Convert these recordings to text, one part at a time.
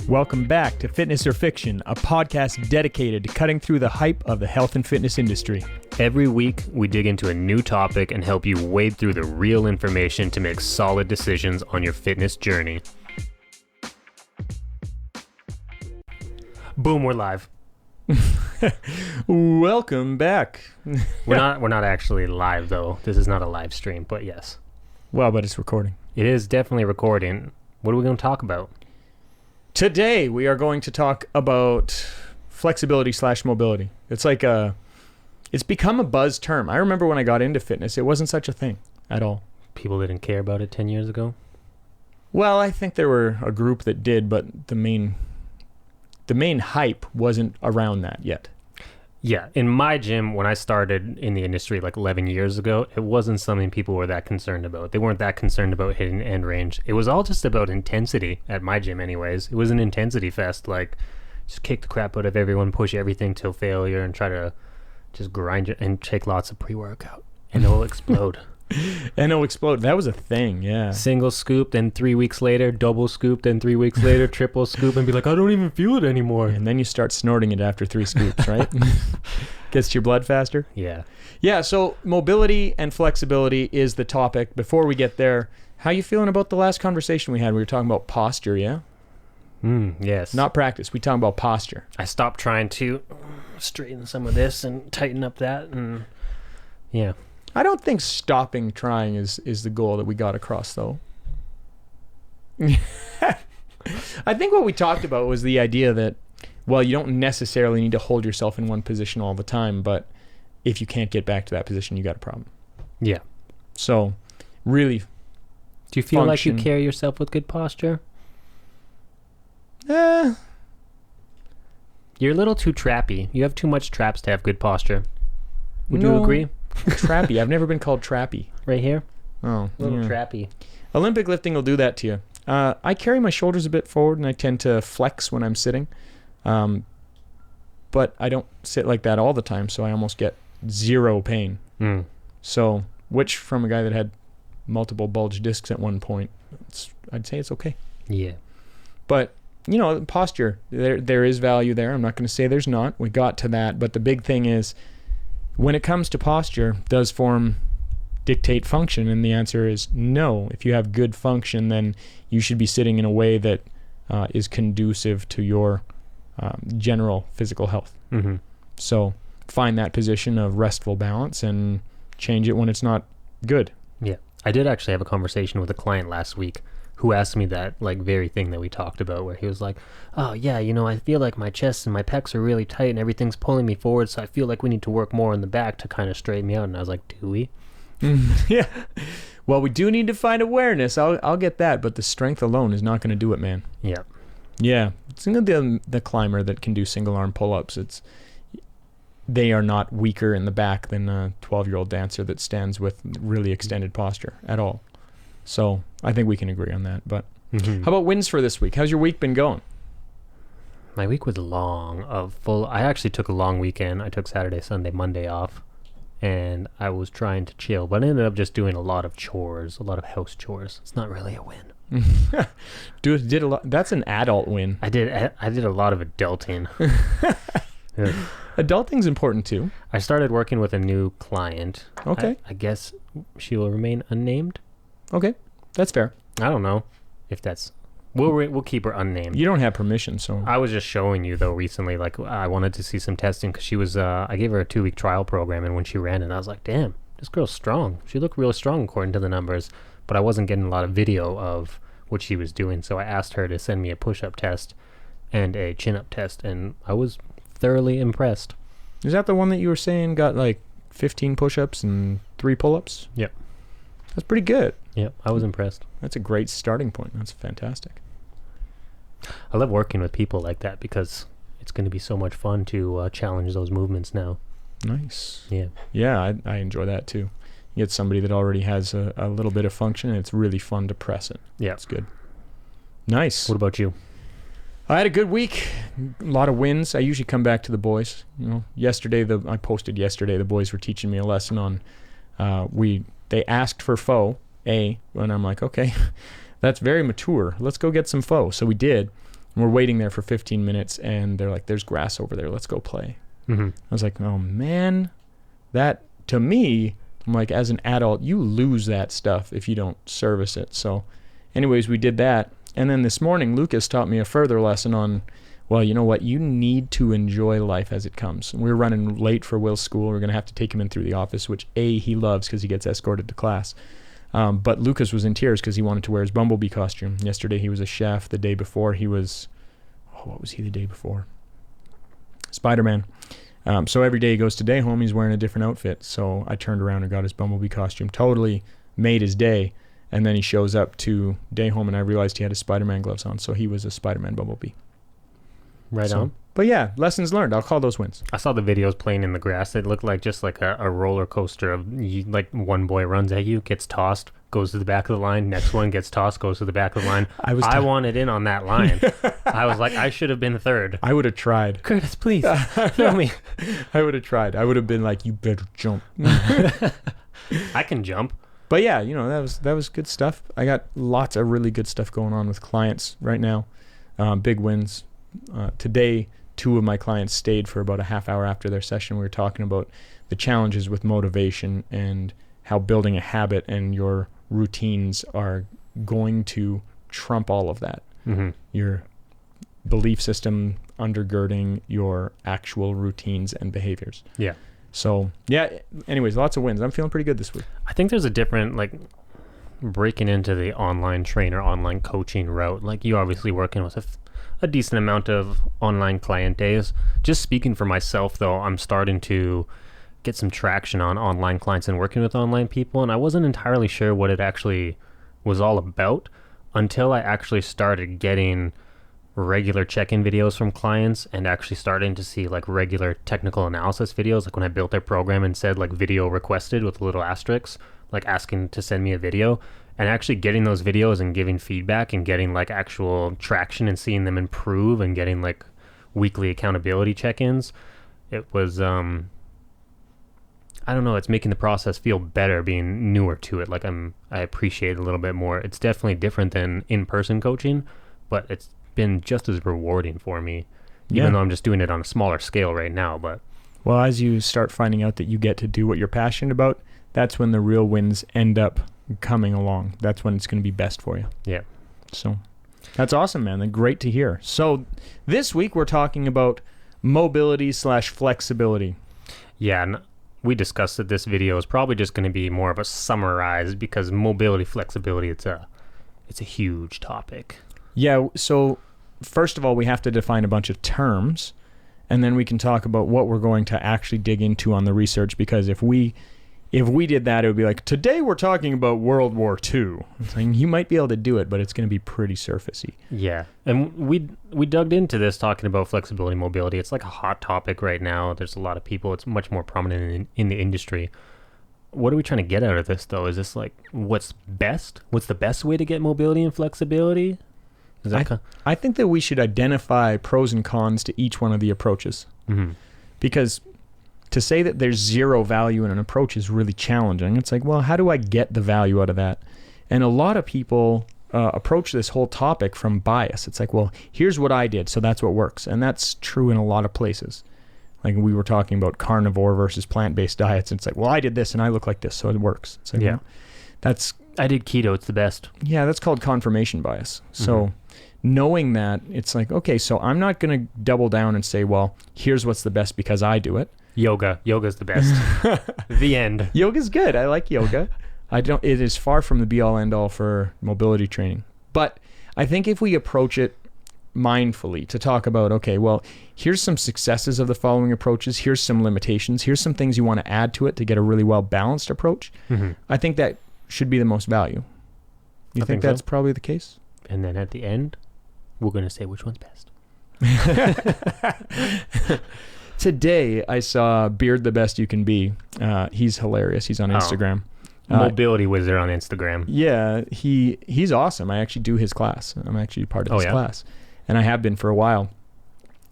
Welcome back to Fitness or Fiction, a podcast dedicated to cutting through the hype of the health and fitness industry. Every week, we dig into a new topic and help you wade through the real information to make solid decisions on your fitness journey. Boom, we're live. Welcome back. We're not actually live though. This is not a live stream, but yes. Well, but it's recording. It is definitely recording. What are we going to talk about? Today, we are going to talk about flexibility/mobility. It's like it's become a buzz term. I remember when I got into fitness, it wasn't such a thing at all. People didn't care about it 10 years ago? Well, I think there were a group that did, but the main hype wasn't around that yet. Yeah, in my gym, when I started in the industry like 11 years ago, it wasn't something people were that concerned about. They weren't that concerned about hitting end range. It was all just about intensity at my gym anyways. It was an intensity fest, like just kick the crap out of everyone, push everything till failure, and try to just grind it and take lots of pre-workout, and it'll explode. And it'll explode. That was a thing, yeah. Single scoop, then 3 weeks later, double scoop, then 3 weeks later, triple scoop, and be like, I don't even feel it anymore. And then you start snorting it after 3 scoops, right? Gets to your blood faster? Yeah. Yeah, so mobility and flexibility is the topic. Before we get there, how you feeling about the last conversation we had? We were talking about posture, yeah? Yes. Not practice. We talking about posture. I stopped trying to straighten some of this and tighten up that, and yeah. I don't think stopping trying is the goal that we got across, though. I think what we talked about was the idea that, well, you don't necessarily need to hold yourself in one position all the time, but if you can't get back to that position, you got a problem. Yeah. So, really, do you feel like you carry yourself with good posture? Eh. You're a little too trappy. You have too much traps to have good posture. Would you agree? Trappy. I've never been called trappy. Right here? Oh. A little trappy. Olympic lifting will do that to you. I carry my shoulders a bit forward, and I tend to flex when I'm sitting. But I don't sit like that all the time, so I almost get zero pain. So, which from a guy that had multiple bulge discs at one point, I'd say it's okay. Yeah. But, you know, posture, there is value there. I'm not going to say there's not. We got to that. But the big thing is, when it comes to posture, does form dictate function? And the answer is no. If you have good function, then you should be sitting in a way that is conducive to your general physical health. Mm-hmm. So find that position of restful balance and change it when it's not good. Yeah. I did actually have a conversation with a client last week who asked me that like very thing that we talked about, where he was like, oh yeah, you know, I feel like my chest and my pecs are really tight and everything's pulling me forward, so I feel like we need to work more in the back to kind of straighten me out. And I was like, do we? Yeah. Well, we do need to find awareness. I'll get that, but the strength alone is not going to do it, man. Yeah. Yeah. It's the climber that can do single arm pull-ups. They are not weaker in the back than a 12-year-old dancer that stands with really extended posture at all. So I think we can agree on that. But how about wins for this week? How's your week been going? My week was long. I actually took a long weekend. I took Saturday, Sunday, Monday off, and I was trying to chill, but I ended up just doing a lot of chores, a lot of house chores. It's not really a win. Did a lot. That's an adult win. I did a lot of adulting. Yeah. Adulting's important too. I started working with a new client. Okay. I guess she will remain unnamed. Okay, that's fair. I don't know if that's... We'll keep her unnamed. You don't have permission, so... I was just showing you, though, recently, like, I wanted to see some testing, because she was... I gave her a 2-week trial program, and when she ran it, I was like, damn, this girl's strong. She looked real strong, according to the numbers, but I wasn't getting a lot of video of what she was doing, so I asked her to send me a push-up test and a chin-up test, and I was thoroughly impressed. Is that the one that you were saying got, like, 15 push-ups and 3 pull-ups? Yep. That's pretty good. Yep, I was impressed. That's a great starting point. That's fantastic. I love working with people like that because it's going to be so much fun to challenge those movements now. Nice. Yeah. Yeah, I enjoy that too. You get somebody that already has a little bit of function, and it's really fun to press it. Yeah. It's good. Nice. What about you? I had a good week. A lot of wins. I usually come back to the boys. You know, I posted yesterday, the boys were teaching me a lesson on, they asked for pho, and I'm like, okay, that's very mature. Let's go get some pho. So we did. we're waiting there for 15 minutes, and they're like, there's grass over there. Let's go play. I was like, oh, man. That, to me, I'm like, as an adult, you lose that stuff if you don't service it. So anyways, we did that. And then this morning, Lucas taught me a further lesson on, well, you know what? You need to enjoy life as it comes. And we're running late for Will's school. We're going to have to take him in through the office, which, A, he loves because he gets escorted to class. But Lucas was in tears because he wanted to wear his Bumblebee costume. Yesterday, he was a chef. The day before, he was, what was he the day before? Spider-Man. So every day he goes to day home, he's wearing a different outfit. So I turned around and got his Bumblebee costume. Totally made his day. And then he shows up to day home, and I realized he had his Spider-Man gloves on. So he was a Spider-Man Bumblebee. Right on. But yeah, lessons learned. I'll call those wins. I saw the videos playing in the grass. It looked like just like a roller coaster of like one boy runs at you, gets tossed, goes to the back of the line. Next one gets tossed, goes to the back of the line. I wanted in on that line. I was like, I should have been third. I would have tried. Curtis, please, throw me. I would have tried. I would have been like, you better jump. I can jump. But yeah, that was good stuff. I got lots of really good stuff going on with clients right now. Big wins. Today, 2 of my clients stayed for about a half hour after their session. We were talking about the challenges with motivation and how building a habit and your routines are going to trump all of that. Your belief system undergirding your actual routines and behaviors. Yeah. So, yeah, anyways, lots of wins. I'm feeling pretty good this week. I think there's a different, like, breaking into the online trainer, online coaching route. Like, you obviously working with a decent amount of online client days. Just speaking for myself, though, I'm starting to get some traction on online clients and working with online people, and I wasn't entirely sure what it actually was all about until I actually started getting regular check-in videos from clients and actually starting to see like regular technical analysis videos, like when I built their program and said like video requested with a little asterisk, like asking to send me a video, and actually getting those videos and giving feedback and getting like actual traction and seeing them improve and getting like weekly accountability check-ins. It was I don't know, it's making the process feel better being newer to it. Like I appreciate it a little bit more. It's definitely different than in-person coaching, but it's been just as rewarding for me, even though I'm just doing it on a smaller scale right now. But well, as you start finding out that you get to do what you're passionate about, that's when the real wins end up coming along. That's when it's going to be best for you. Yeah. So that's awesome, man. Great to hear. So this week we're talking about mobility/flexibility. Yeah, and we discussed that this video is probably just going to be more of a summarized, because mobility, flexibility, it's a huge topic. Yeah, so first of all, we have to define a bunch of terms, and then we can talk about what we're going to actually dig into on the research, because if we did that, it would be like, today we're talking about World War II. It's like, you might be able to do it, but it's going to be pretty surfacey. Yeah, and we dug into this talking about flexibility, mobility. It's like a hot topic right now. There's a lot of people. It's much more prominent in the industry. What are we trying to get out of this, though? Is this like, what's best? What's the best way to get mobility and flexibility? I think that we should identify pros and cons to each one of the approaches. Because to say that there's zero value in an approach is really challenging. It's like, well, how do I get the value out of that? And a lot of people approach this whole topic from bias. It's like, well, here's what I did, so that's what works. And that's true in a lot of places. Like we were talking about carnivore versus plant-based diets. It's like, well, I did this and I look like this, so it works. It's like, yeah, I did keto, it's the best. Yeah, that's called confirmation bias. So knowing that, it's like, okay, so I'm not going to double down and say, well, here's what's the best because I do it. Yoga's the best. The end. Yoga's good. I like yoga. It is far from the be all end all for mobility training. But I think if we approach it mindfully to talk about, okay, well, here's some successes of the following approaches. Here's some limitations. Here's some things you want to add to it to get a really well balanced approach. I think that should be the most value. You think that's probably the case? And then at the end, we're going to say which one's best. Today, I saw Beard the Best You Can Be. He's hilarious. He's on Instagram. Mobility Wizard on Instagram. Yeah, he's awesome. I actually do his class. I'm actually part of his class. And I have been for a while.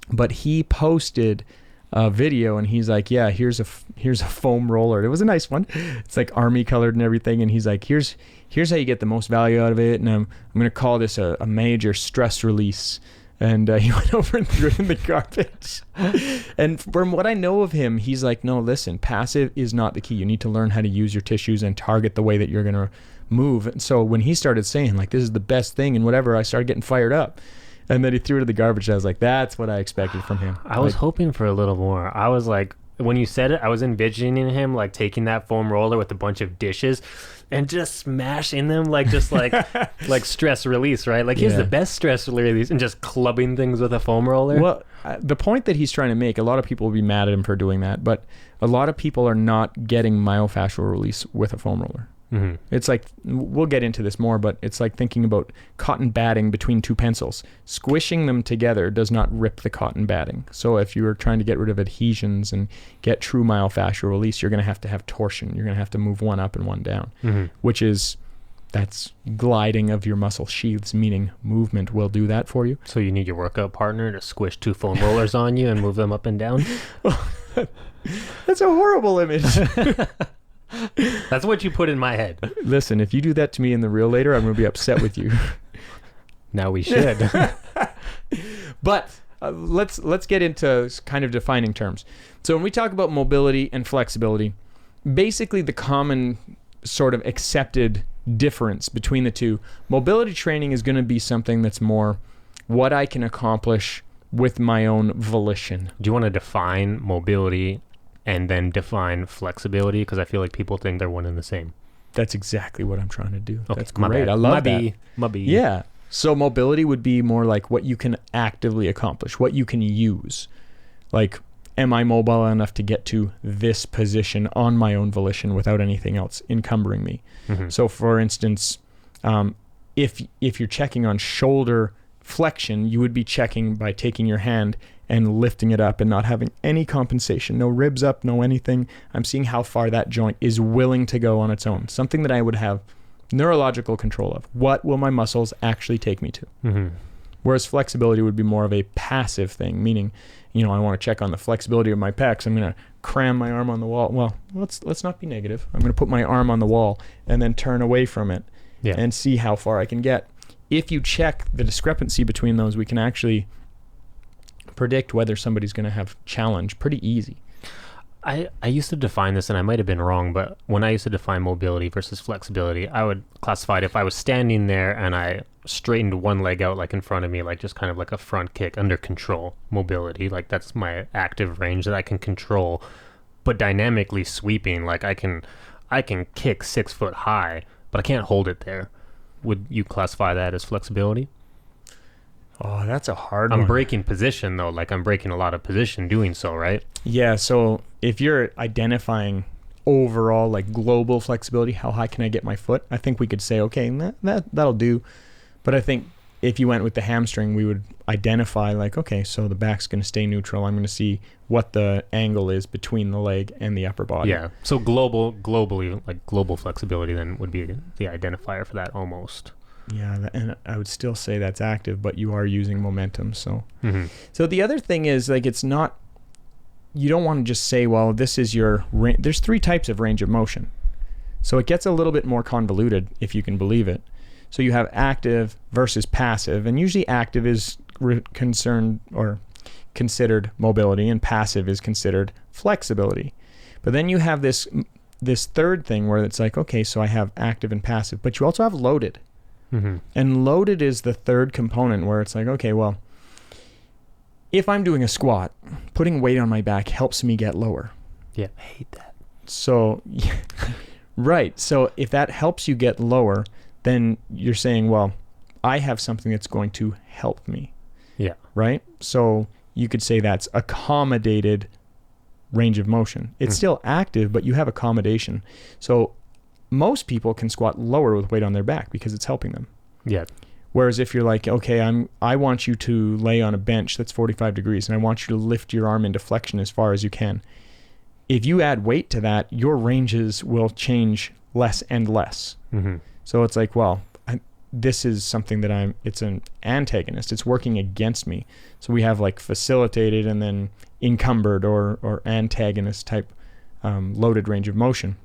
But he posted a video and he's like, yeah, here's a foam roller. It was a nice one. It's like army colored and everything. And he's like, here's how you get the most value out of it. And I'm going to call this a major stress release And he went over and threw it in the garbage. And from what I know of him, he's like, no, listen, passive is not the key. You need to learn how to use your tissues and target the way that you're going to move. And so when he started saying, like, this is the best thing and whatever, I started getting fired up. And then he threw it in the garbage. I was like, that's what I expected from him. I was hoping for a little more. I was like, when you said it, I was envisioning him like taking that foam roller with a bunch of dishes and just smashing them like like stress release, right? Like here's the best stress release, and just clubbing things with a foam roller. Well, the point that he's trying to make, a lot of people will be mad at him for doing that, but a lot of people are not getting myofascial release with a foam roller. Mm-hmm. It's like, we'll get into this more, but it's like thinking about cotton batting between two pencils. Squishing them together does not rip the cotton batting. So if you are trying to get rid of adhesions and get true myofascial release, you're going to have torsion. You're going to have to move one up and one down, which is, that's gliding of your muscle sheaths, meaning movement will do that for you. So you need your workout partner to squish two foam rollers on you and move them up and down? That's a horrible image. That's what you put in my head. Listen, if you do that to me in the real later, I'm going to be upset with you. Now we should. But let's get into kind of defining terms. So when we talk about mobility and flexibility, basically the common sort of accepted difference between the two, mobility training is going to be something that's more what I can accomplish with my own volition. Do you want to define mobility and then define flexibility? Because I feel like people think they're one and the same. That's exactly what I'm trying to do. Okay, that's great. I love that. Yeah. So mobility would be more like what you can actively accomplish, what you can use. Like, am I mobile enough to get to this position on my own volition without anything else encumbering me? Mm-hmm. So for instance, if you're checking on shoulder flexion, you would be checking by taking your hand and lifting it up and not having any compensation, no ribs up, no anything. I'm seeing how far that joint is willing to go on its own. Something that I would have neurological control of. What will my muscles actually take me to? Mm-hmm. Whereas flexibility would be more of a passive thing, meaning, I want to check on the flexibility of my pecs. I'm going to cram my arm on the wall. Well, let's not be negative. I'm going to put my arm on the wall and then turn away from it and see how far I can get. If you check the discrepancy between those, we can actually predict whether somebody's going to have challenge pretty easy. I used to define this, and I might have been wrong, but when I used to define mobility versus flexibility, I would classify it if I was standing there and I straightened one leg out like in front of me, like just kind of like a front kick under control. Mobility, like that's my active range that I can control. But dynamically sweeping, like I can kick 6 foot high, but I can't hold it there. Would you classify that as flexibility? Oh, that's a hard one. I'm breaking position, though. Like, I'm breaking a lot of position doing so, right? Yeah, so if you're identifying overall, like, global flexibility, how high can I get my foot? I think we could say, okay, that'll do. But I think if you went with the hamstring, we would identify, like, okay, so the back's going to stay neutral. I'm going to see what the angle is between the leg and the upper body. Yeah, so globally, like, global flexibility then would be the identifier for that almost. Yeah, and I would still say that's active, but you are using momentum. So, So the other thing is, like, it's not, you don't want to just say, well, this is your range. There's 3 types of range of motion. So it gets a little bit more convoluted, if you can believe it. So you have active versus passive, and usually active is concerned or considered mobility, and passive is considered flexibility. But then you have this third thing where it's like, okay, so I have active and passive, but you also have loaded. Mm-hmm. And loaded is the third component where it's like, okay, well, if I'm doing a squat, putting weight on my back helps me get lower. Yeah, I hate that. So, right. So if that helps you get lower, then you're saying, well, I have something that's going to help me. Yeah. Right? So you could say that's accommodated range of motion. It's still active, but you have accommodation. So most people can squat lower with weight on their back because it's helping them. Yeah. Whereas if you're like, okay, I want you to lay on a bench that's 45 degrees and I want you to lift your arm into flexion as far as you can. If you add weight to that, your ranges will change less and less. Mm-hmm. So it's like, well, this is something that it's an antagonist. It's working against me. So we have like facilitated and then encumbered or antagonist type loaded range of motion.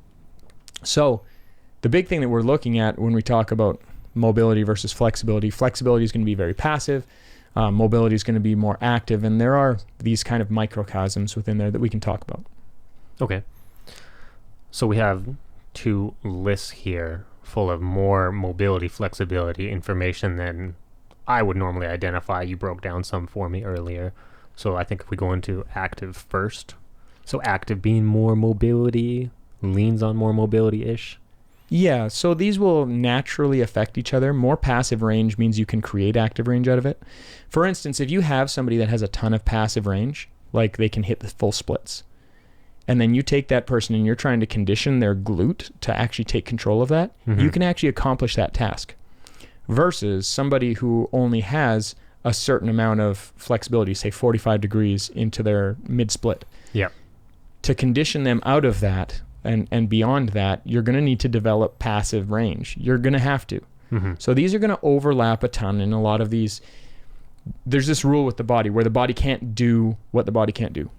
So the big thing that we're looking at when we talk about mobility versus flexibility is going to be very passive. Mobility is going to be more active, and there are these kind of microcosms within there that we can talk about. Okay. So we have 2 lists here full of more mobility, flexibility information than I would normally identify. You broke down some for me earlier. So I think if we go into active first. So active being more mobility, leans on more mobility-ish. Yeah, so these will naturally affect each other. More passive range means you can create active range out of it. For instance, if you have somebody that has a ton of passive range, like they can hit the full splits, and then you take that person and you're trying to condition their glute to actually take control of that, you can actually accomplish that task. Versus somebody who only has a certain amount of flexibility, say 45 degrees into their mid-split. Yeah. To condition them out of that and beyond that, you're going to need to develop passive range. You're going to have to. So these are going to overlap a ton in a lot of these. There's this rule with the body where the body can't do what the body can't do.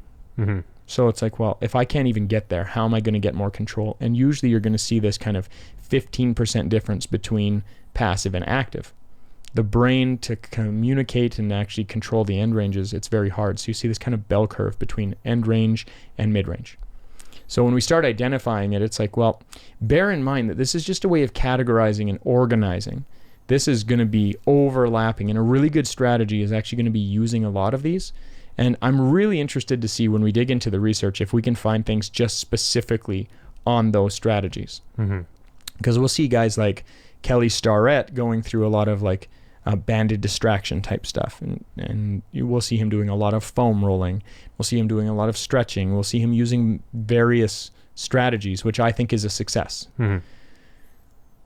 So it's like, well, if I can't even get there, how am I going to get more control? And usually you're going to see this kind of 15% difference between passive and active. The brain to communicate and actually control the end ranges, it's very hard. So you see this kind of bell curve between end range and mid range. So when we start identifying it, it's like, well, bear in mind that this is just a way of categorizing and organizing. This is going to be overlapping, and a really good strategy is actually going to be using a lot of these. And I'm really interested to see when we dig into the research if we can find things just specifically on those strategies. Because we'll see guys like Kelly Starrett going through a lot of like banded distraction type stuff, and you will see him doing a lot of foam rolling. We'll see him doing a lot of stretching. We'll see him using various strategies, which I think is a success.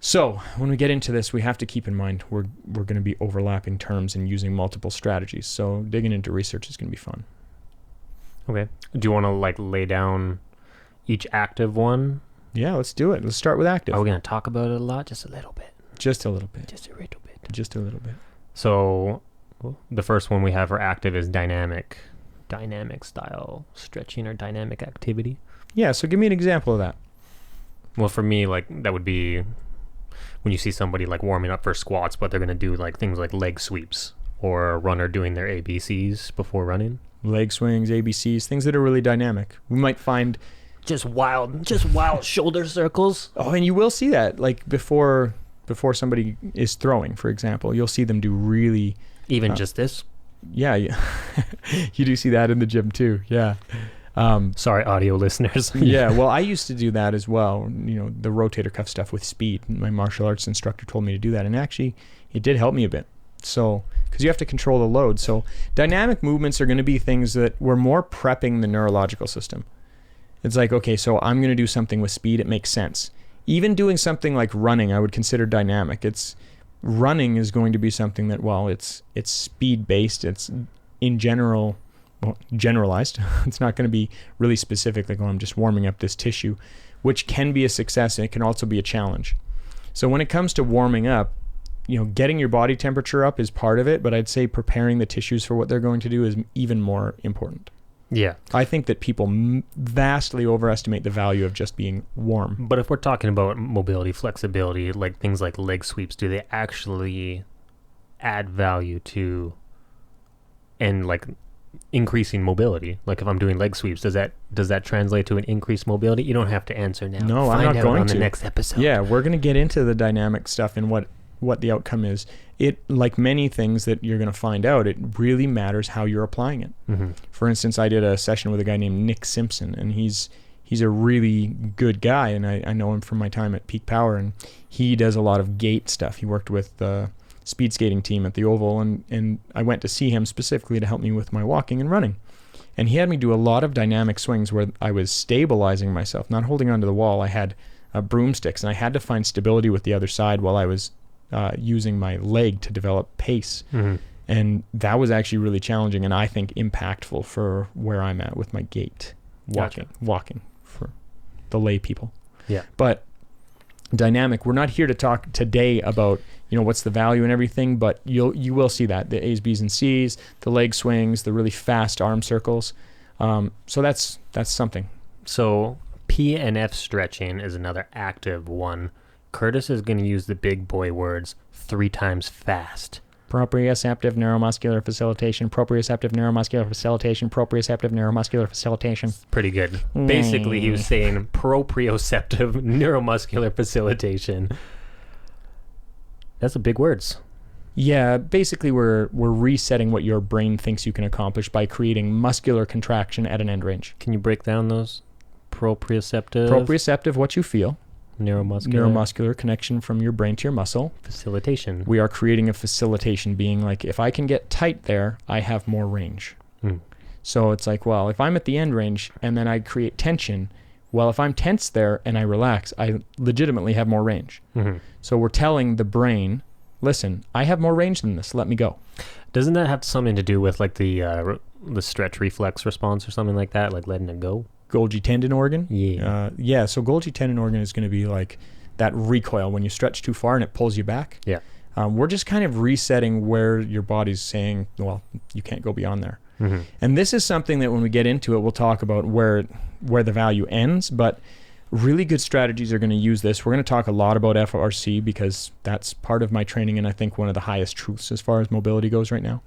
So when we get into this, we have to keep in mind we're going to be overlapping terms and using multiple strategies. So digging into research is going to be fun. Okay. Do you want to like lay down each active one? Yeah, let's do it. Let's start with active. Are we going to talk about it a lot? Just a little bit. Just a little bit. Just a little bit. Just a little bit. So the first one we have for active is dynamic style stretching or dynamic activity. Yeah, so give me an example of that. Well, for me, like that would be when you see somebody like warming up for squats, but they're going to do like things like leg sweeps, or a runner doing their ABCs before running. Leg swings, ABCs, things that are really dynamic. We might find just wild shoulder circles. Oh, and you will see that like before somebody is throwing, for example, you'll see them do really just this. Yeah. You do see that in the gym too. Yeah. Sorry, audio listeners. Yeah. Well, I used to do that as well. You know, the rotator cuff stuff with speed. My martial arts instructor told me to do that, and actually, it did help me a bit. So, because you have to control the load. So, dynamic movements are going to be things that we're more prepping the neurological system. It's like, okay, so I'm going to do something with speed. It makes sense. Even doing something like running, I would consider dynamic. Running is going to be something that, well, it's speed based. It's in general, generalized. It's not going to be really specific, like, oh, I'm just warming up this tissue, which can be a success, and it can also be a challenge. So when it comes to warming up, you know, getting your body temperature up is part of it, but I'd say preparing the tissues for what they're going to do is even more important. Yeah. I think that people vastly overestimate the value of just being warm. But if we're talking about mobility, flexibility, like things like leg sweeps, do they actually add value to and like increasing mobility? Like if I'm doing leg sweeps, does that translate to an increased mobility? You don't have to answer now. No, I'm not going to. The next episode. Yeah, we're going to get into the dynamic stuff and what the outcome is. It, like many things that you're going to find out, it really matters how you're applying it. Mm-hmm. For instance, I did a session with a guy named Nick Simpson, and he's a really good guy, and I know him from my time at Peak Power, and he does a lot of gait stuff. He worked with the speed skating team at the Oval, and I went to see him specifically to help me with my walking and running. And he had me do a lot of dynamic swings where I was stabilizing myself, not holding onto the wall. I had broomsticks, and I had to find stability with the other side while I was using my leg to develop pace. Mm-hmm. And that was actually really challenging, and I think impactful for where I'm at with my gait, walking for the lay people. Yeah. But dynamic, we're not here to talk today about, you know, what's the value and everything, but you will see that the A's, B's, and C's, the leg swings, the really fast arm circles. So that's something. So PNF stretching is another active one. Curtis is going to use the big boy words 3 times fast. Proprioceptive neuromuscular facilitation, proprioceptive neuromuscular facilitation, proprioceptive neuromuscular facilitation. Pretty good. Basically, he was saying proprioceptive neuromuscular facilitation. That's a big words. Yeah, basically we're resetting what your brain thinks you can accomplish by creating muscular contraction at an end range. Can you break down those? Proprioceptive. Proprioceptive, what you feel. Neuromuscular connection from your brain to your muscle. Facilitation. We are creating a facilitation, being like, if I can get tight there, I have more range. So it's like, well, if I'm at the end range and then I create tension, well, if I'm tense there and I relax, I legitimately have more range. So we're telling the brain, listen, I have more range than this. Let me go. Doesn't that have something to do with like the stretch reflex response or something like that, like letting it go? Golgi tendon organ. Yeah. So Golgi tendon organ is going to be like that recoil when you stretch too far and it pulls you back. Yeah. We're just kind of resetting where your body's saying, well, you can't go beyond there. And this is something that when we get into it, we'll talk about where the value ends, but really good strategies are going to use this. We're going to talk a lot about FRC because that's part of my training and I think one of the highest truths as far as mobility goes right now.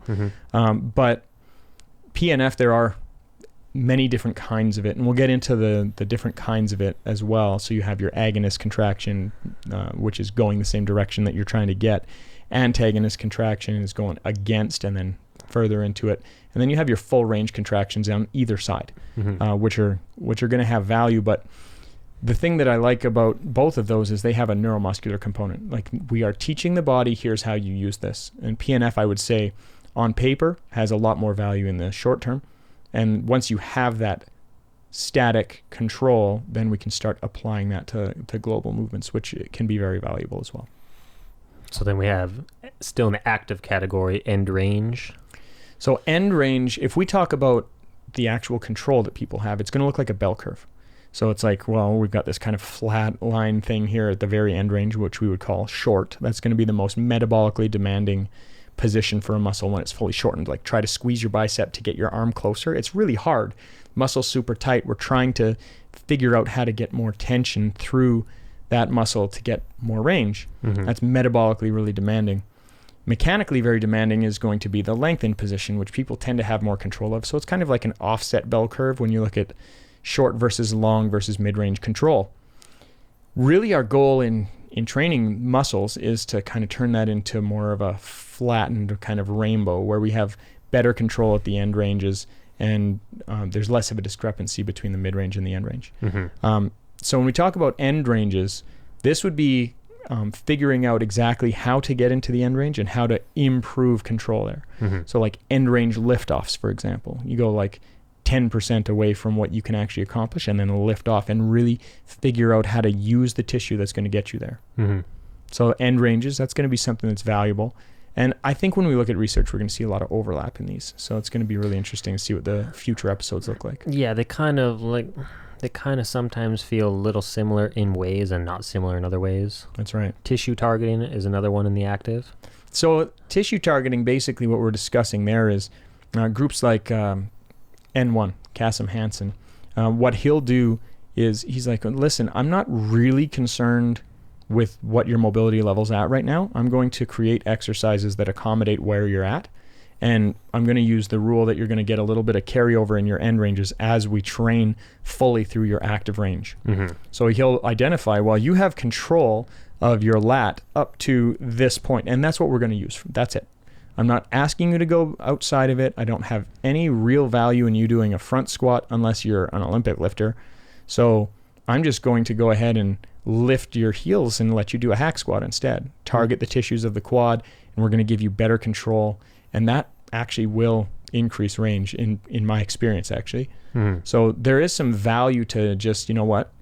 But PNF, there are many different kinds of it, and we'll get into the different kinds of it as well. So you have your agonist contraction, which is going the same direction that you're trying to get. Antagonist contraction is going against and then further into it. And then you have your full range contractions on either side, which are going to have value. But the thing that I like about both of those is they have a neuromuscular component. Like, we are teaching the body, here's how you use this. And PNF, I would say, on paper, has a lot more value in the short term. And once you have that static control, then we can start applying that to global movements, which can be very valuable as well. So then we have, still in the active category, end range. So end range, if we talk about the actual control that people have, it's going to look like a bell curve. So it's like, well, we've got this kind of flat line thing here at the very end range, which we would call short. That's going to be the most metabolically demanding position for a muscle when it's fully shortened. Like, try to squeeze your bicep to get your arm closer. It's really hard. Muscle's super tight. We're trying to figure out how to get more tension through that muscle to get more range. That's metabolically really demanding. Mechanically very demanding is going to be the lengthened position, which people tend to have more control of. So it's kind of like an offset bell curve when you look at short versus long versus mid-range control. Really, our goal in training muscles is to kind of turn that into more of a flattened kind of rainbow where we have better control at the end ranges and there's less of a discrepancy between the mid-range and the end range. So when we talk about end ranges, this would be figuring out exactly how to get into the end range and how to improve control there. So like end range liftoffs, for example, you go like 10% away from what you can actually accomplish and then lift off and really figure out how to use the tissue that's going to get you there. So end ranges, that's going to be something that's valuable. And I think when we look at research, we're going to see a lot of overlap in these. So it's going to be really interesting to see what the future episodes look like. Yeah, they kind of sometimes feel a little similar in ways and not similar in other ways. That's right. Tissue targeting is another one in the active. So tissue targeting, basically what we're discussing there is groups like N1, Kasim Hansen. What he'll do is he's like, listen, I'm not really concerned with what your mobility level's at right now. I'm going to create exercises that accommodate where you're at. And I'm going to use the rule that you're going to get a little bit of carryover in your end ranges as we train fully through your active range. So he'll identify, well, you have control of your lat up to this point, and that's what we're going to use. That's it. I'm not asking you to go outside of it. I don't have any real value in you doing a front squat unless you're an Olympic lifter. So I'm just going to go ahead and lift your heels and let you do a hack squat instead. Target the tissues of the quad, and we're going to give you better control. And that actually will increase range in my experience, actually. So there is some value to just, you know what,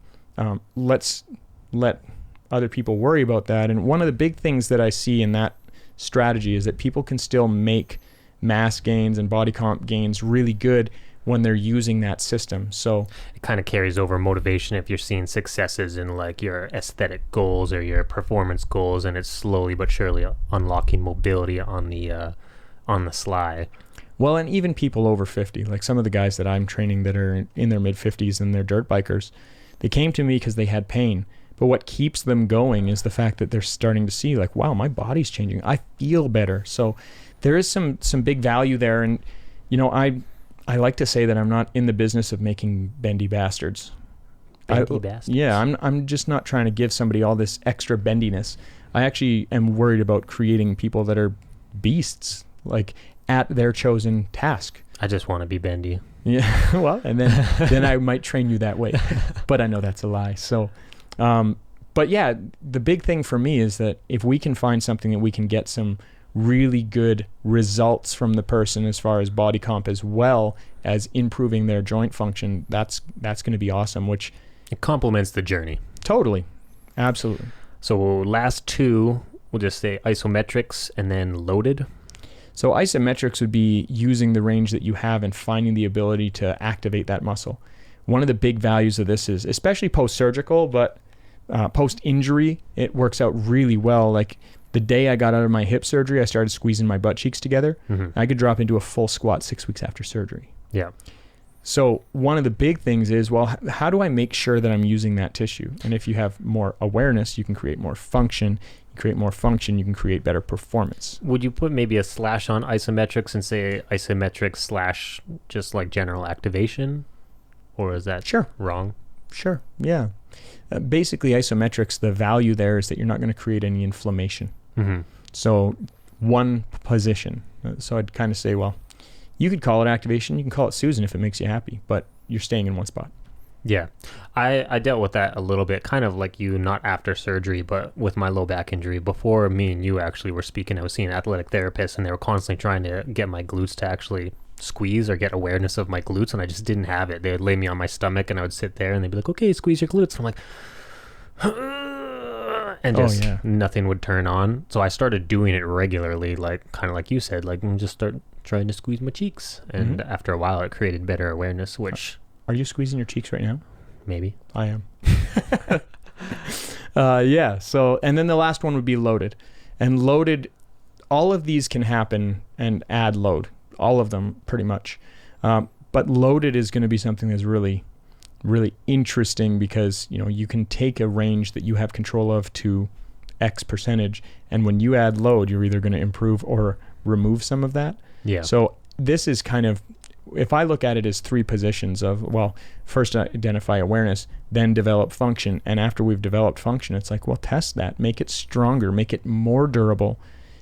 let's let other people worry about that. And one of the big things that I see in that strategy is that people can still make mass gains and body comp gains really good when they're using that system. So it kind of carries over motivation if you're seeing successes in like your aesthetic goals or your performance goals, and it's slowly but surely unlocking mobility on the sly. Well, and even people over 50, like some of the guys that I'm training that are in their mid 50s and they're dirt bikers, they came to me because they had pain, But what keeps them going is the fact that they're starting to see like, wow, my body's changing. I feel better. So there is some big value there. And, you know, I like to say that I'm not in the business of making bendy bastards. Bendy bastards. Yeah, I'm just not trying to give somebody all this extra bendiness. I actually am worried about creating people that are beasts, like at their chosen task. I just want to be bendy. Yeah, well, and then I might train you that way, but I know that's a lie. So, but yeah, the big thing for me is that if we can find something that we can get some really good results from the person as far as body comp as well as improving their joint function, that's going to be awesome, which it complements the journey. Totally. Absolutely. So last two, we'll just say isometrics and then loaded. So isometrics would be using the range that you have and finding the ability to activate that muscle. One of the big values of this is, especially post-surgical, but post-injury, it works out really well. Like the day I got out of my hip surgery, I started squeezing my butt cheeks together. Mm-hmm. I could drop into a full squat 6 weeks after surgery. Yeah. So one of the big things is, well, how do I make sure that I'm using that tissue? And if you have more awareness, you can create more function. You create more function, you can create better performance. Would you put maybe a slash on isometrics and say isometrics slash just like general activation? Or is that wrong? Sure, yeah. Basically, isometrics, the value there is that you're not going to create any inflammation. Mm-hmm. So one position. So I'd kind of say, well, you could call it activation. You can call it Susan if it makes you happy, but you're staying in one spot. Yeah. I dealt with that a little bit, kind of like you, not after surgery, but with my low back injury. Before me and you actually were speaking, I was seeing athletic therapists, and they were constantly trying to get my glutes to actually squeeze or get awareness of my glutes, and I just didn't have it. They would lay me on my stomach, and I would sit there, and they'd be like, okay, squeeze your glutes. And I'm like, and just nothing would turn on. So I started doing it regularly, like kind of like you said, like just start trying to squeeze my cheeks. And after a while, it created better awareness, which... Are you squeezing your cheeks right now? Maybe. I am. Yeah. So, and then the last one would be loaded. And loaded, all of these can happen and add load. All of them, pretty much. But loaded is going to be something that's really, really interesting because, you know, you can take a range that you have control of to X percentage. And when you add load, you're either going to improve or remove some of that. Yeah. So this is kind of, if I look at it as three positions of, well, first identify awareness, then develop function. And after we've developed function, it's like, well, test that, make it stronger, make it more durable,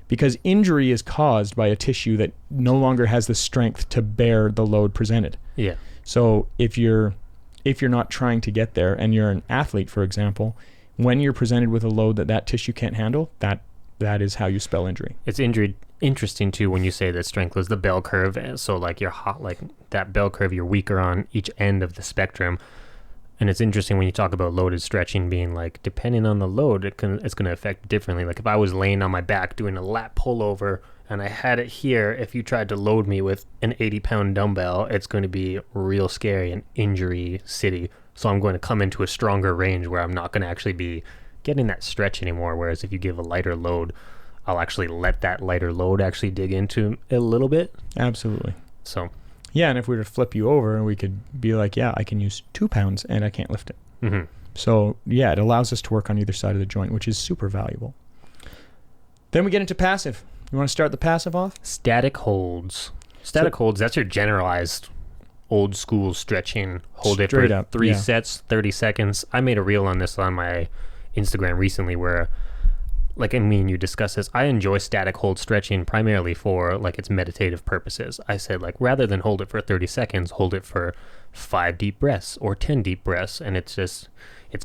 because injury is caused by a tissue that no longer has the strength to bear the load presented. Yeah. So if you're not trying to get there and you're an athlete, for example, when you're presented with a load that tissue can't handle, that is how you spell injury. It's interesting too when you say that strength was the bell curve. So like you're hot, like that bell curve, you're weaker on each end of the spectrum. And it's interesting when you talk about loaded stretching being like, depending on the load, it's going to affect differently. Like if I was laying on my back doing a lat pullover and I had it here, if you tried to load me with an 80-pound dumbbell, it's going to be real scary and injury city. So I'm going to come into a stronger range where I'm not going to actually be getting that stretch anymore. Whereas if you give a lighter load, I'll actually let that lighter load actually dig into it a little bit. Absolutely. So, yeah, and if we were to flip you over, we could be like, yeah, I can use 2 pounds and I can't lift it. Mm-hmm. So, yeah, it allows us to work on either side of the joint, which is super valuable. Then we get into passive. You want to start the passive off? Static holds. Static holds, that's your generalized old school stretching. Hold it for 3 sets, 30 seconds. I made a reel on this on my Instagram recently where, like, I mean, you discussed this. I enjoy static hold stretching primarily for like its meditative purposes. I said, like, rather than hold it for 30 seconds, hold it for 5 deep breaths or 10 deep breaths. And it's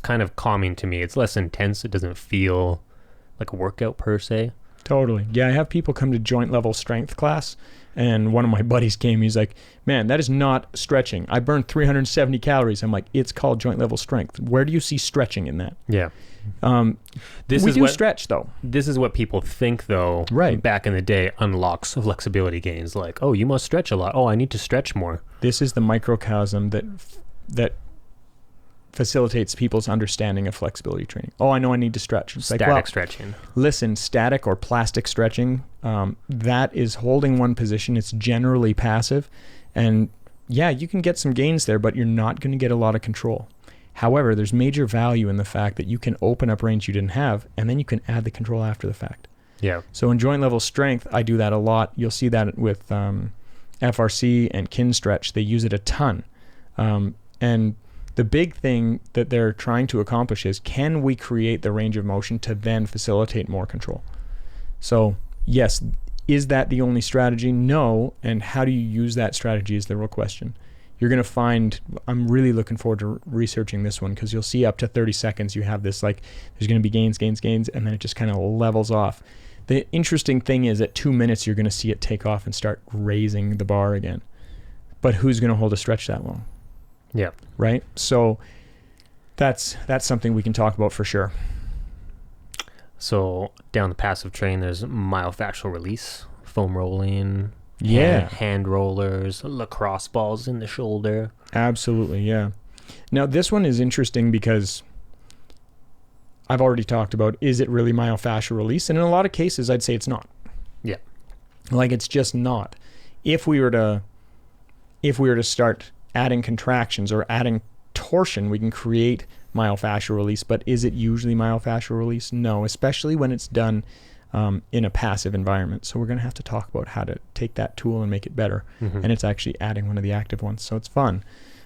kind of calming to me. It's less intense. It doesn't feel like a workout per se. Totally. Yeah, I have people come to joint level strength class, and one of my buddies came. He's like, man, that is not stretching. I burned 370 calories. I'm like, it's called joint level strength. Where do you see stretching in that? Yeah. We do stretch, though. This is what people think, though, right, back in the day, unlocks flexibility gains. Like, oh, you must stretch a lot. Oh, I need to stretch more. This is the microcosm that facilitates people's understanding of flexibility training. Oh, I know I need to stretch. It's static, like, well, stretching. Listen, static or plastic stretching, that is holding one position. It's generally passive. And yeah, you can get some gains there, but you're not going to get a lot of control. However, there's major value in the fact that you can open up range you didn't have, and then you can add the control after the fact. Yeah. So in joint level strength, I do that a lot. You'll see that with FRC and kin stretch. They use it a ton. And the big thing that they're trying to accomplish is, can we create the range of motion to then facilitate more control? So yes, is that the only strategy? No. And how do you use that strategy is the real question. You're going to find, I'm really looking forward to researching this one, because you'll see up to 30 seconds you have this, like, there's going to be gains, and then it just kind of levels off. The interesting thing is at 2 minutes, you're going to see it take off and start raising the bar again. But who's going to hold a stretch that long? Yeah. Right? So that's something we can talk about for sure. So down the passive train, there's myofascial release, foam rolling, hand rollers, lacrosse balls in the shoulder. Absolutely, yeah. Now this one is interesting because I've already talked about, is it really myofascial release? And in a lot of cases, I'd say it's not. Yeah. Like, it's just not. If we were to start adding contractions or adding torsion, we can create myofascial release. But is it usually myofascial release? No, especially when it's done in a passive environment. So we're going to have to talk about how to take that tool and make it better. Mm-hmm. And it's actually adding one of the active ones. So it's fun.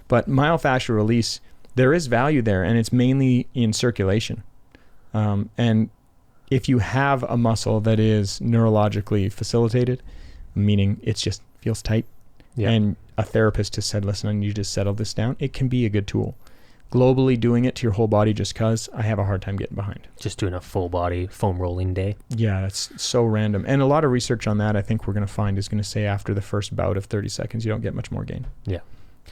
But myofascial release, there is value there, and it's mainly in circulation. And if you have a muscle that is neurologically facilitated, meaning it just feels tight, and a therapist has said, listen, I need you to settle this down, it can be a good tool. Globally, doing it to your whole body just because, I have a hard time getting behind. Just doing a full body foam rolling day. Yeah, that's so random. And a lot of research on that, I think we're going to find, is going to say after the first bout of 30 seconds, you don't get much more gain. Yeah.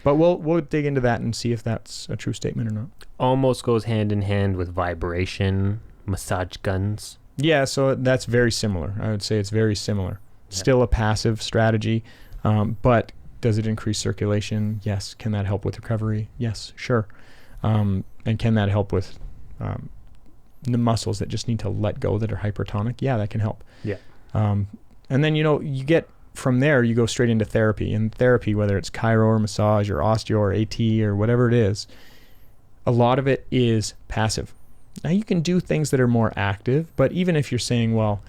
But we'll dig into that and see if that's a true statement or not. Almost goes hand in hand with vibration, massage guns. Yeah, so that's very similar. I would say it's very similar. Yeah. Still a passive strategy, but does it increase circulation? Yes. Can that help with recovery? Yes, sure. And can that help with the muscles that just need to let go that are hypertonic? Yeah, that can help. Yeah. And then, you get from there, you go straight into therapy. And therapy, whether it's chiro or massage or osteo or AT or whatever it is, a lot of it is passive. Now, you can do things that are more active, but even if you're saying, well,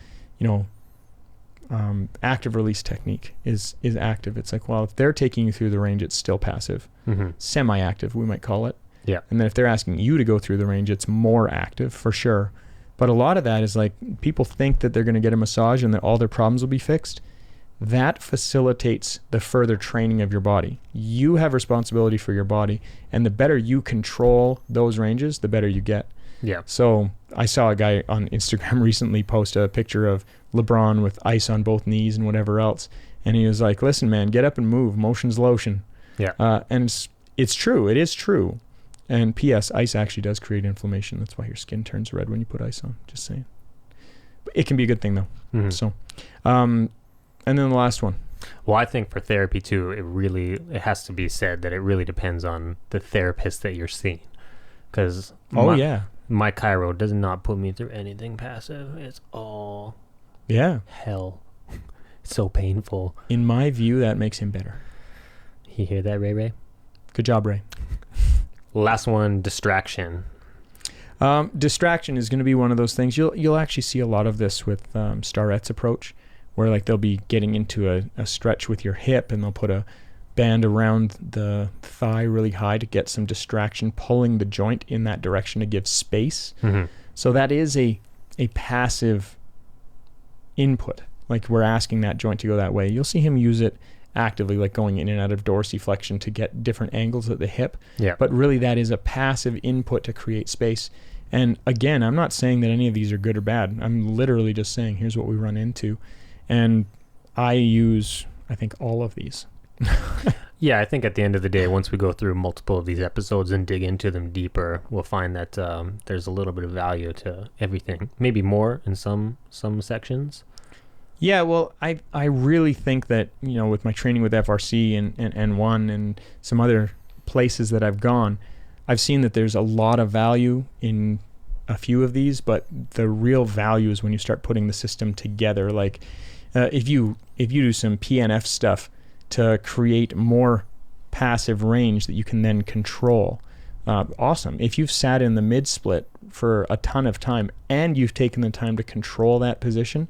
active release technique is active, it's like, well, if they're taking you through the range, it's still passive. Mm-hmm. Semi-active, we might call it. Yeah. And then if they're asking you to go through the range, it's more active for sure. But a lot of that is like, people think that they're going to get a massage and that all their problems will be fixed. That facilitates the further training of your body. You have responsibility for your body, and the better you control those ranges, the better you get. Yeah. So I saw a guy on Instagram recently post a picture of LeBron with ice on both knees and whatever else. And he was like, listen, man, get up and move. Motion's lotion. Yeah. And it's true. It is true. And P.S., ice actually does create inflammation. That's why your skin turns red when you put ice on. Just saying. But it can be a good thing, though. Mm-hmm. So, and then the last one. Well, I think for therapy, too, it has to be said that it really depends on the therapist that you're seeing. Because my chiro does not put me through anything passive. It's all hell. It's so painful. In my view, that makes him better. You hear that, Ray? Good job, Ray. Last one, distraction. Distraction is going to be one of those things. You'll actually see a lot of this with Starrett's approach, where like they'll be getting into a stretch with your hip, and they'll put a band around the thigh really high to get some distraction, pulling the joint in that direction to give space. Mm-hmm. So that is a passive input. Like, we're asking that joint to go that way. You'll see him use it actively, like going in and out of dorsiflexion to get different angles at the hip. Yeah. But really that is a passive input to create space. And again, I'm not saying that any of these are good or bad. I'm literally just saying, here's what we run into. And I use, I think, all of these. Yeah, I think at the end of the day, once we go through multiple of these episodes and dig into them deeper, we'll find that there's a little bit of value to everything. Maybe more in some sections. Yeah, well, I really think that, with my training with FRC and N1 and some other places that I've gone, I've seen that there's a lot of value in a few of these, but the real value is when you start putting the system together. Like, if you do some PNF stuff to create more passive range that you can then control, awesome. If you've sat in the mid split for a ton of time and you've taken the time to control that position,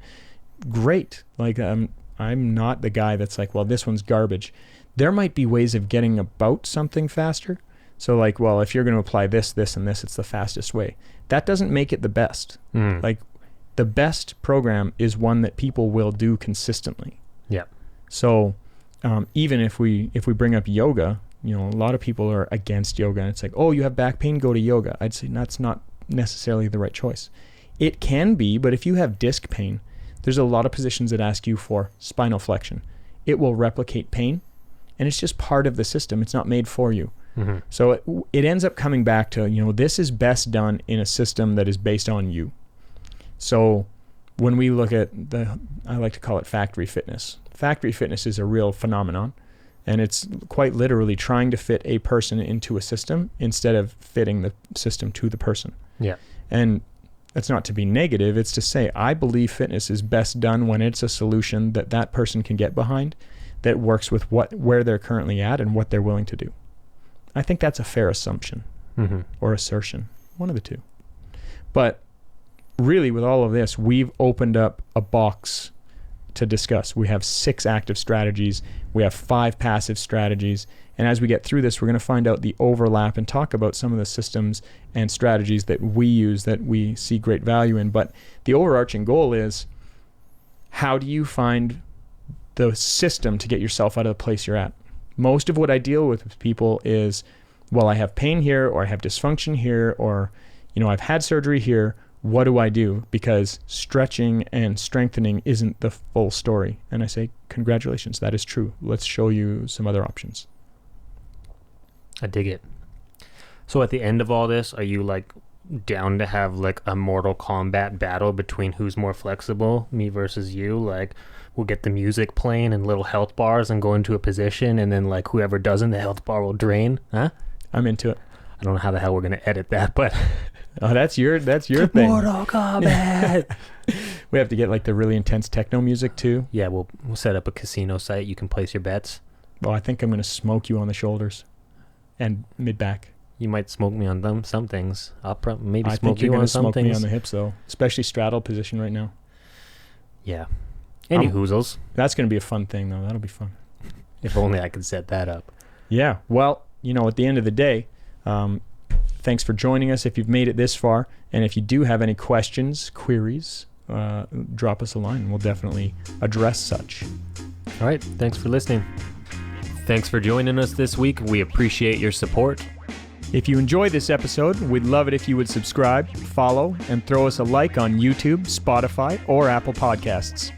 great. Like, I'm not the guy that's like, well, this one's garbage. There might be ways of getting about something faster. So like, well, if you're going to apply this, this, and this, it's the fastest way. That doesn't make it the best. Like, the best program is one that people will do consistently. Yeah. So even if we bring up yoga, you know, a lot of people are against yoga, and it's like, oh, you have back pain, go to yoga. I'd say that's not necessarily the right choice. It can be, but if you have disc pain, there's a lot of positions that ask you for spinal flexion. It will replicate pain, and it's just part of the system. It's not made for you. So it ends up coming back to, you know, this is best done in a system that is based on you. So when we look at I like to call it factory fitness. Factory fitness is a real phenomenon, and it's quite literally trying to fit a person into a system instead of fitting the system to the person. Yeah. And that's not to be negative. It's to say, I believe fitness is best done when it's a solution that person can get behind, that works with where they're currently at and what they're willing to do. I think that's a fair assumption or assertion, one of the two. But really, with all of this, we've opened up a box to discuss. We have 6 active strategies. We have 5 passive strategies. And as we get through this, we're going to find out the overlap and talk about some of the systems and strategies that we use that we see great value in. But the overarching goal is, how do you find the system to get yourself out of the place you're at? Most of what I deal with people is, well, I have pain here, or I have dysfunction here, or, you know, I've had surgery here. What do I do? Because stretching and strengthening isn't the full story. And I say, congratulations, that is true. Let's show you some other options. I dig it. So at the end of all this, are you like down to have like a Mortal Kombat battle between who's more flexible, me versus you? Like, we'll get the music playing and little health bars and go into a position, and then like whoever doesn't, the health bar will drain. Huh? I'm into it. I don't know how the hell we're going to edit that, but oh, that's your thing. Mortal Kombat. We have to get like the really intense techno music too. Yeah, we'll set up a casino site. You can place your bets. Well, I think I'm going to smoke you on the shoulders and mid back. You might smoke me on some things. I'll maybe I smoke think you're you going on to some smoke things. me on the hips though, especially straddle position right now. Yeah. Any hoozles. That's going to be a fun thing though. That'll be fun. If only I could set that up. Yeah. Well, you know, at the end of the day, thanks for joining us if you've made it this far. And if you do have any questions, queries, drop us a line. We'll definitely address such. All right. Thanks for listening. Thanks for joining us this week. We appreciate your support. If you enjoyed this episode, we'd love it if you would subscribe, follow, and throw us a like on YouTube, Spotify, or Apple Podcasts.